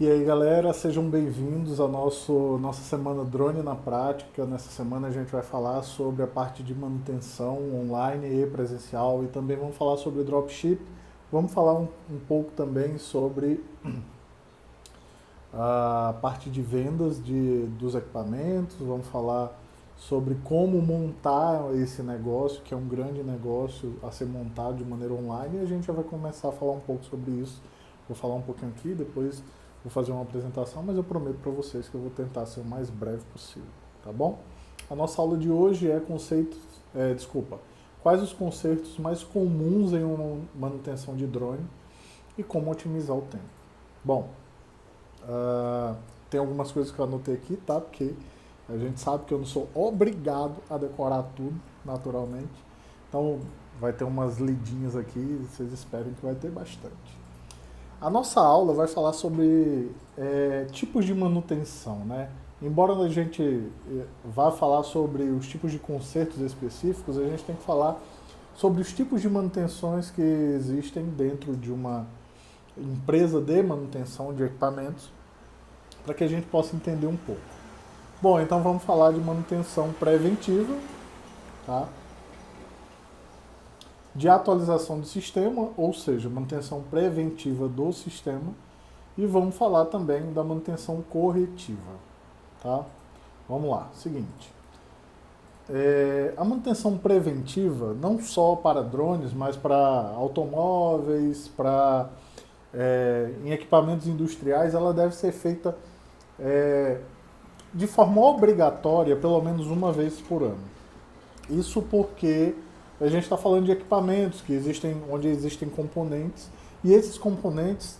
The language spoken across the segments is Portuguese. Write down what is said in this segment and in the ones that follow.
E aí, galera, sejam bem-vindos à nossa semana Drone na Prática. Nessa semana a gente vai falar sobre a parte de manutenção online e presencial e também vamos falar sobre dropship. Vamos falar um pouco também sobre a parte de vendas dos equipamentos, vamos falar sobre como montar esse negócio, que é um grande negócio a ser montado de maneira online, e a gente já vai começar a falar um pouco sobre isso. Vou falar um pouquinho aqui, depois vou fazer uma apresentação, mas eu prometo para vocês que eu vou tentar ser o mais breve possível, tá bom? A nossa aula de hoje é quais os conceitos mais comuns em uma manutenção de drone e como otimizar o tempo. Bom, tem algumas coisas que eu anotei aqui, tá? Porque a gente sabe que eu não sou obrigado a decorar tudo, naturalmente. Então, vai ter umas lidinhas aqui, vocês esperem que vai ter bastante. A nossa aula vai falar sobre tipos de manutenção, né? Embora a gente vá falar sobre os tipos de consertos específicos, a gente tem que falar sobre os tipos de manutenções que existem dentro de uma empresa de manutenção de equipamentos, para que a gente possa entender um pouco. Bom, então vamos falar de manutenção preventiva, tá? De atualização do sistema, ou seja, manutenção preventiva do sistema, e vamos falar também da manutenção corretiva, tá? Vamos lá, seguinte. A manutenção preventiva, não só para drones, mas para automóveis, em equipamentos industriais, ela deve ser feita de forma obrigatória, pelo menos uma vez por ano. Isso porque a gente está falando de equipamentos onde existem componentes, e esses componentes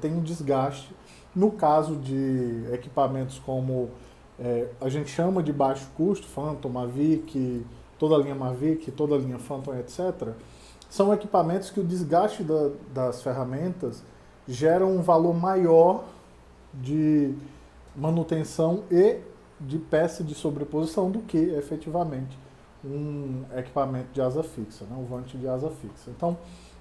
têm um desgaste. No caso de equipamentos como a gente chama de baixo custo, Phantom, Mavic, toda a linha Mavic, toda a linha Phantom, etc., são equipamentos que o desgaste das ferramentas gera um valor maior de manutenção e de peça de sobreposição do que efetivamente um equipamento de asa fixa, né? Um volante de asa fixa. Então,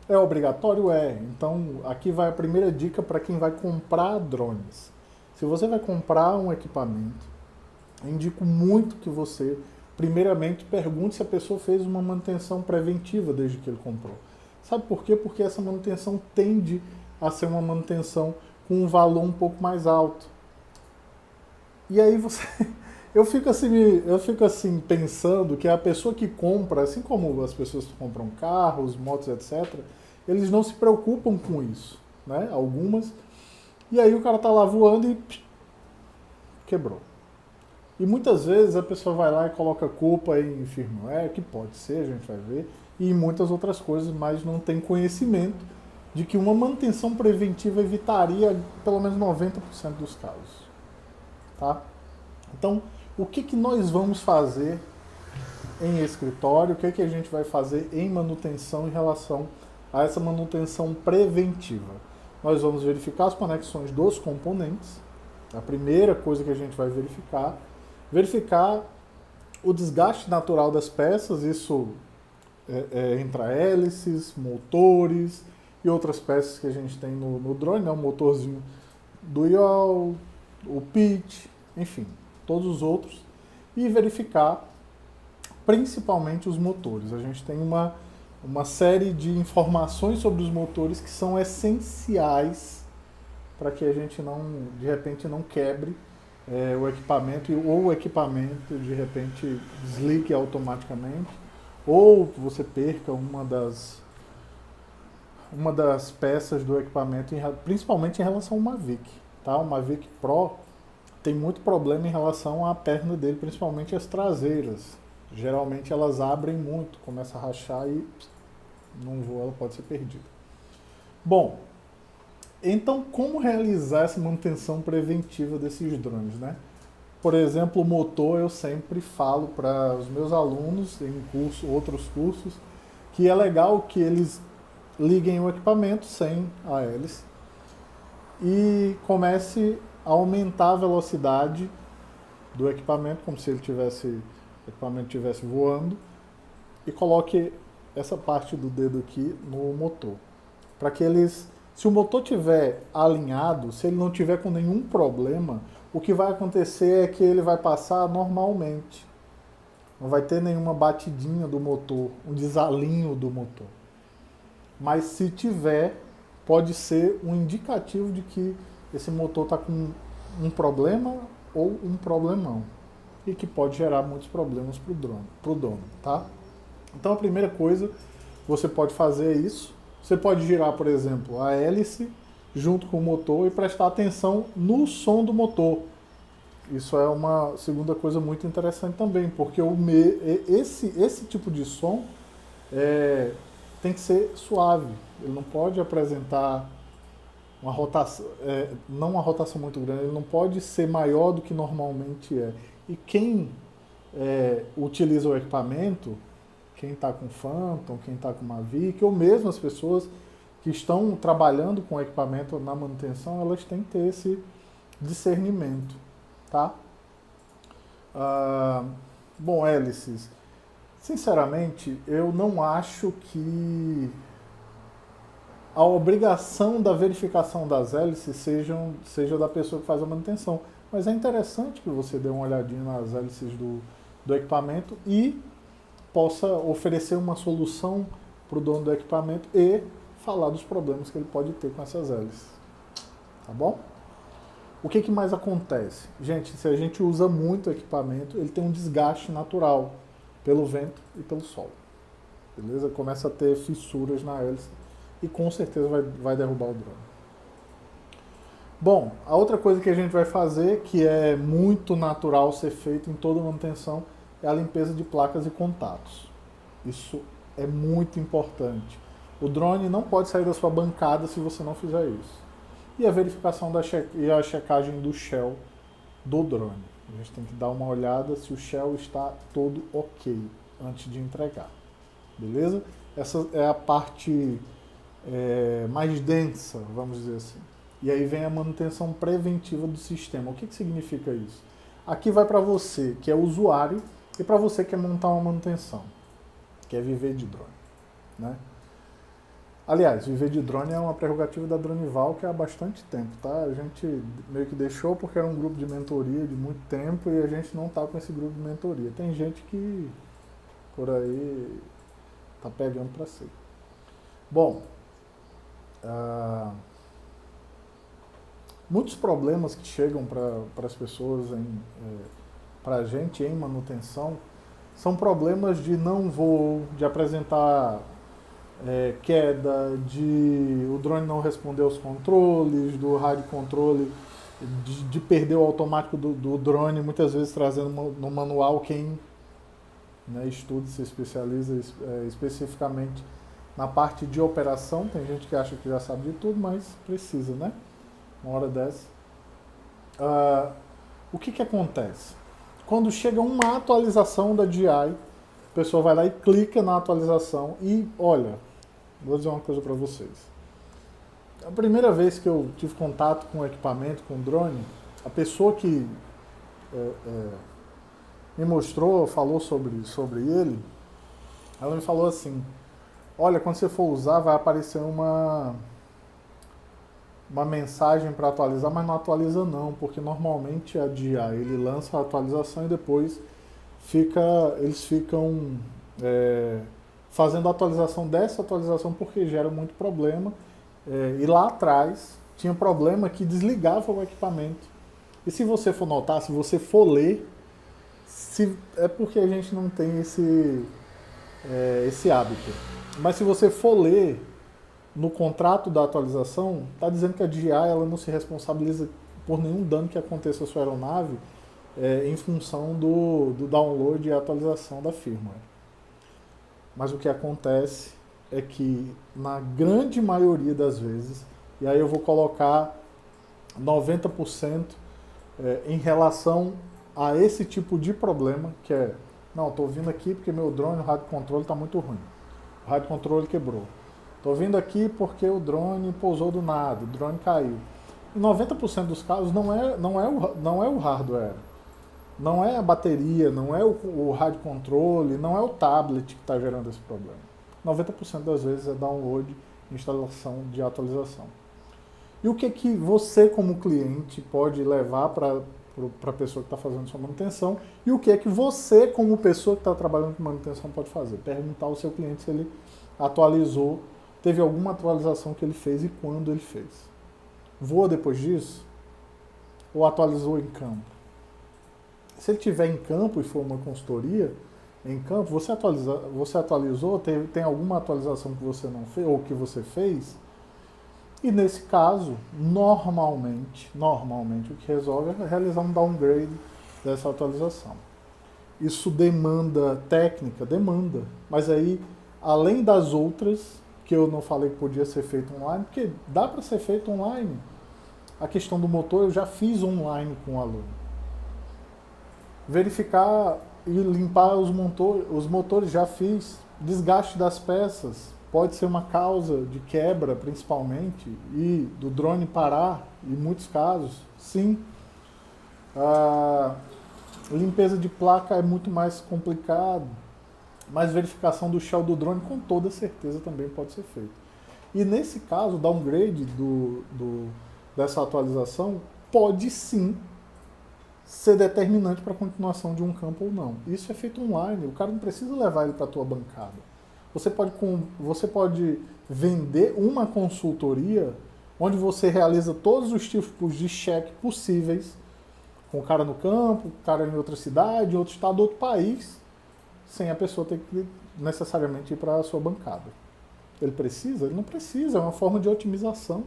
é obrigatório? É. Então, aqui vai a primeira dica para quem vai comprar drones. Se você vai comprar um equipamento, indico muito que você, primeiramente, pergunte se a pessoa fez uma manutenção preventiva desde que ele comprou. Sabe por quê? Porque essa manutenção tende a ser uma manutenção com um valor um pouco mais alto. E aí eu fico assim pensando que a pessoa que compra, assim como as pessoas que compram carros, motos, etc., eles não se preocupam com isso, né? Algumas. E aí o cara tá lá voando e quebrou. E muitas vezes a pessoa vai lá e coloca culpa em firmware, que pode ser, a gente vai ver, e em muitas outras coisas, mas não tem conhecimento de que uma manutenção preventiva evitaria pelo menos 90% dos casos. Tá? Então, o que nós vamos fazer em escritório, o que a gente vai fazer em manutenção em relação a essa manutenção preventiva? Nós vamos verificar as conexões dos componentes, a primeira coisa que a gente vai verificar o desgaste natural das peças, isso entre hélices, motores e outras peças que a gente tem no drone, né? O motorzinho do yaw, o pitch, enfim, todos os outros, e verificar principalmente os motores. A gente tem uma série de informações sobre os motores que são essenciais para que a gente de repente não quebre o equipamento, ou o equipamento de repente desligue automaticamente, ou você perca uma das peças do equipamento, principalmente em relação ao Mavic. Tá? O Mavic Pro tem muito problema em relação à perna dele, principalmente as traseiras. Geralmente elas abrem muito, começa a rachar e num voo ela pode ser perdida. Bom, então como realizar essa manutenção preventiva desses drones, né? Por exemplo, o motor eu sempre falo para os meus alunos em outros cursos, que é legal que eles liguem o equipamento sem a hélice e comece a aumentar a velocidade do equipamento, como se o equipamento estivesse voando, e coloque essa parte do dedo aqui no motor, para que eles Se o motor estiver alinhado, se ele não tiver com nenhum problema, o que vai acontecer é que ele vai passar normalmente. Não vai ter nenhuma batidinha do motor, um desalinho do motor. Mas se tiver, pode ser um indicativo de que esse motor está com um problema ou um problemão. E que pode gerar muitos problemas para o dono, tá? Então a primeira coisa, você pode fazer isso. Você pode girar, por exemplo, a hélice junto com o motor e prestar atenção no som do motor. Isso é uma segunda coisa muito interessante também, porque esse tipo de som tem que ser suave. Ele não pode apresentar uma rotação, não uma rotação muito grande, ele não pode ser maior do que normalmente é. E quem utiliza o equipamento, quem está com Phantom, quem está com Mavic, ou mesmo as pessoas que estão trabalhando com o equipamento na manutenção, elas têm que ter esse discernimento, tá? Bom, hélices, sinceramente, eu não acho que a obrigação da verificação das hélices seja da pessoa que faz a manutenção. Mas é interessante que você dê uma olhadinha nas hélices do equipamento e possa oferecer uma solução para o dono do equipamento e falar dos problemas que ele pode ter com essas hélices. Tá bom? O que mais acontece? Gente, se a gente usa muito o equipamento, ele tem um desgaste natural pelo vento e pelo sol. Beleza? Começa a ter fissuras na hélice e com certeza vai derrubar o drone. Bom, a outra coisa que a gente vai fazer, que é muito natural ser feito em toda manutenção, é a limpeza de placas e contatos. Isso é muito importante. O drone não pode sair da sua bancada se você não fizer isso. E a verificação e a checagem do shell do drone. A gente tem que dar uma olhada se o shell está todo ok antes de entregar. Beleza? Essa é a parte mais densa, vamos dizer assim. E aí vem a manutenção preventiva do sistema. O que significa isso? Aqui vai para você que é usuário e para você que quer montar uma manutenção, quer viver de drone, né? Aliás, viver de drone é uma prerrogativa da Dronival que há bastante tempo, tá? A gente meio que deixou porque era um grupo de mentoria de muito tempo e a gente não tá com esse grupo de mentoria. Tem gente que por aí tá pegando para si. Bom, muitos problemas que chegam para as pessoas, para a gente em manutenção, são problemas de não voo, de apresentar queda, de o drone não responder aos controles, do rádio controle, de perder o automático do drone, muitas vezes trazendo no manual quem estuda, se especializa especificamente na parte de operação. Tem gente que acha que já sabe de tudo, mas precisa, né? Uma hora dessa. O que acontece? Quando chega uma atualização da DJI, a pessoa vai lá e clica na atualização e, olha, vou dizer uma coisa para vocês. A primeira vez que eu tive contato com o equipamento, com o drone, a pessoa que me mostrou, falou sobre ele, ela me falou assim, olha, quando você for usar vai aparecer uma mensagem para atualizar, mas não atualiza não, porque normalmente a DJI ele lança a atualização e depois eles ficam fazendo a atualização dessa atualização porque gera muito problema. E lá atrás tinha problema que desligava o equipamento. E se você for notar, se você for ler, é porque a gente não tem esse hábito. Mas se você for ler no contrato da atualização, está dizendo que a DJI ela não se responsabiliza por nenhum dano que aconteça à sua aeronave em função do download e atualização da firmware. Mas o que acontece é que, na grande maioria das vezes, e aí eu vou colocar 90% em relação a esse tipo de problema, que não, estou vindo aqui porque meu drone, o rádio controle está muito ruim. O rádio controle quebrou. Estou vindo aqui porque o drone pousou do nada, o drone caiu. Em 90% dos casos não é o hardware, não é a bateria, não é o rádio controle, não é o tablet que está gerando esse problema. 90% das vezes é download e instalação de atualização. E o que você, como cliente, pode levar para a pessoa que está fazendo sua manutenção, e o que é que você, como pessoa que está trabalhando com manutenção, pode fazer. Perguntar ao seu cliente se ele atualizou, teve alguma atualização que ele fez e quando ele fez. Voa depois disso? Ou atualizou em campo? Se ele estiver em campo e for uma consultoria, em campo, você atualizou, tem alguma atualização que você não fez, ou que você fez? E nesse caso, normalmente, o que resolve é realizar um downgrade dessa atualização. Isso demanda técnica? Demanda. Mas aí, além das outras, que eu não falei que podia ser feito online, porque dá para ser feito online. A questão do motor eu já fiz online com o aluno. Verificar e limpar os motores já fiz. Desgaste das peças pode ser uma causa de quebra, principalmente, e do drone parar, em muitos casos, sim. A limpeza de placa é muito mais complicado, mas verificação do shell do drone, com toda certeza, também pode ser feito. E nesse caso, o downgrade dessa atualização pode sim ser determinante para a continuação de um campo ou não. Isso é feito online, o cara não precisa levar ele para a tua bancada. Você pode vender uma consultoria onde você realiza todos os tipos de check possíveis, com o cara no campo, o cara em outra cidade, em outro estado, outro país, sem a pessoa ter que necessariamente ir para a sua bancada. Ele precisa? Ele não precisa, é uma forma de otimização.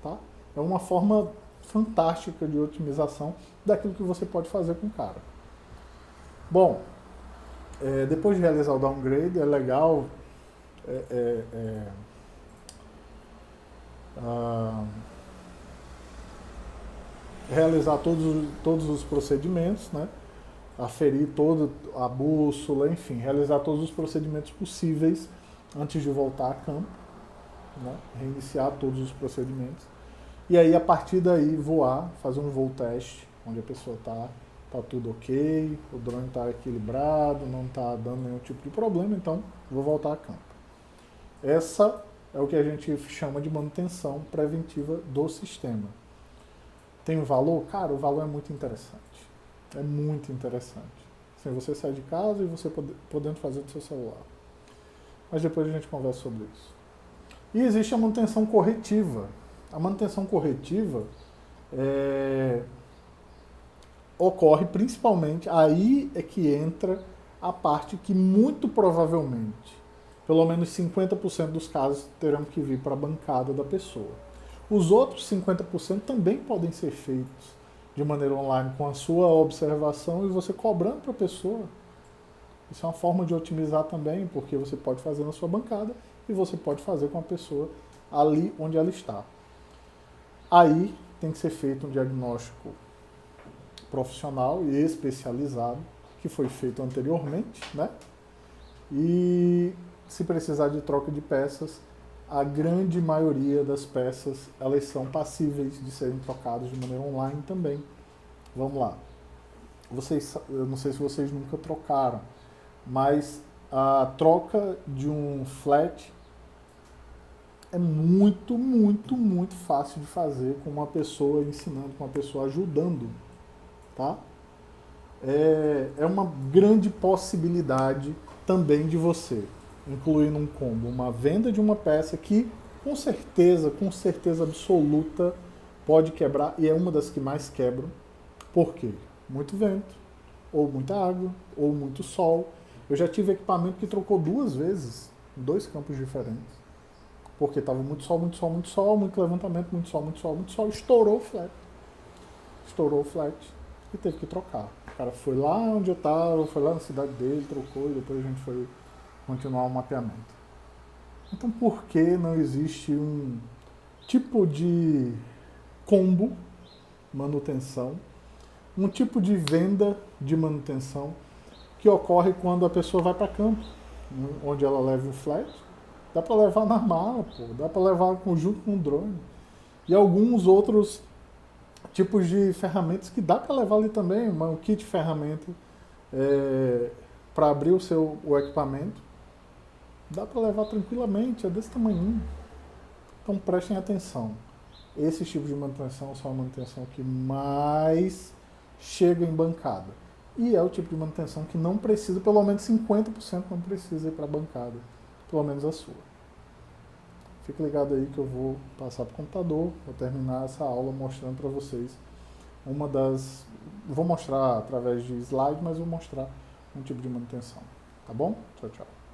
Tá? É uma forma fantástica de otimização daquilo que você pode fazer com o cara. Bom, depois de realizar o downgrade, é legal realizar todos os procedimentos, né? Aferir toda a bússola, enfim, realizar todos os procedimentos possíveis antes de voltar a campo, né? Reiniciar todos os procedimentos. E aí, a partir daí, voar, fazer um voo teste, onde a pessoa está tudo ok, o drone está equilibrado, não está dando nenhum tipo de problema, então vou voltar a campo. Essa é o que a gente chama de manutenção preventiva do sistema. Tem um valor? Cara, o valor é muito interessante. É muito interessante. Sem você sair de casa e você podendo fazer do seu celular. Mas depois a gente conversa sobre isso. E existe a manutenção corretiva. A manutenção corretiva ocorre principalmente, aí é que entra a parte que muito provavelmente, pelo menos 50% dos casos, terão que vir para a bancada da pessoa. Os outros 50% também podem ser feitos de maneira online, com a sua observação e você cobrando para a pessoa. Isso é uma forma de otimizar também, porque você pode fazer na sua bancada e você pode fazer com a pessoa ali onde ela está. Aí tem que ser feito um diagnóstico profissional e especializado, que foi feito anteriormente, né? E se precisar de troca de peças, a grande maioria das peças, elas são passíveis de serem trocadas de maneira online também. Vamos lá. Eu não sei se vocês nunca trocaram, mas a troca de um flat é muito, muito, muito fácil de fazer com uma pessoa ensinando, com uma pessoa ajudando. Tá? É uma grande possibilidade também de você incluir num combo uma venda de uma peça que com certeza absoluta pode quebrar, e é uma das que mais quebram. Por quê? Muito vento, ou muita água, ou muito sol. Eu já tive equipamento que trocou 2 vezes em 2 campos diferentes. Porque estava muito sol, muito sol, muito sol, muito levantamento, muito sol, muito sol, muito sol, estourou o flat. Estourou o flat. E teve que trocar. O cara foi lá onde eu estava, foi lá na cidade dele, trocou e depois a gente foi continuar o mapeamento. Então por que não existe um tipo de combo manutenção, um tipo de venda de manutenção que ocorre quando a pessoa vai para campo, onde ela leva o flat? Dá para levar na mala, dá para levar junto com o drone. E alguns outros tipos de ferramentas que dá para levar ali também, um kit de ferramenta para abrir o equipamento. Dá para levar tranquilamente, é desse tamanho. Então prestem atenção. esse tipo de manutenção são a manutenção que mais chega em bancada. E é o tipo de manutenção que não precisa, pelo menos 50% não precisa ir para a bancada, pelo menos a sua. Fique ligado aí que eu vou passar para o computador, vou terminar essa aula mostrando para vocês uma das... Vou mostrar através de slide, mas vou mostrar um tipo de manutenção. Tá bom? Tchau, tchau.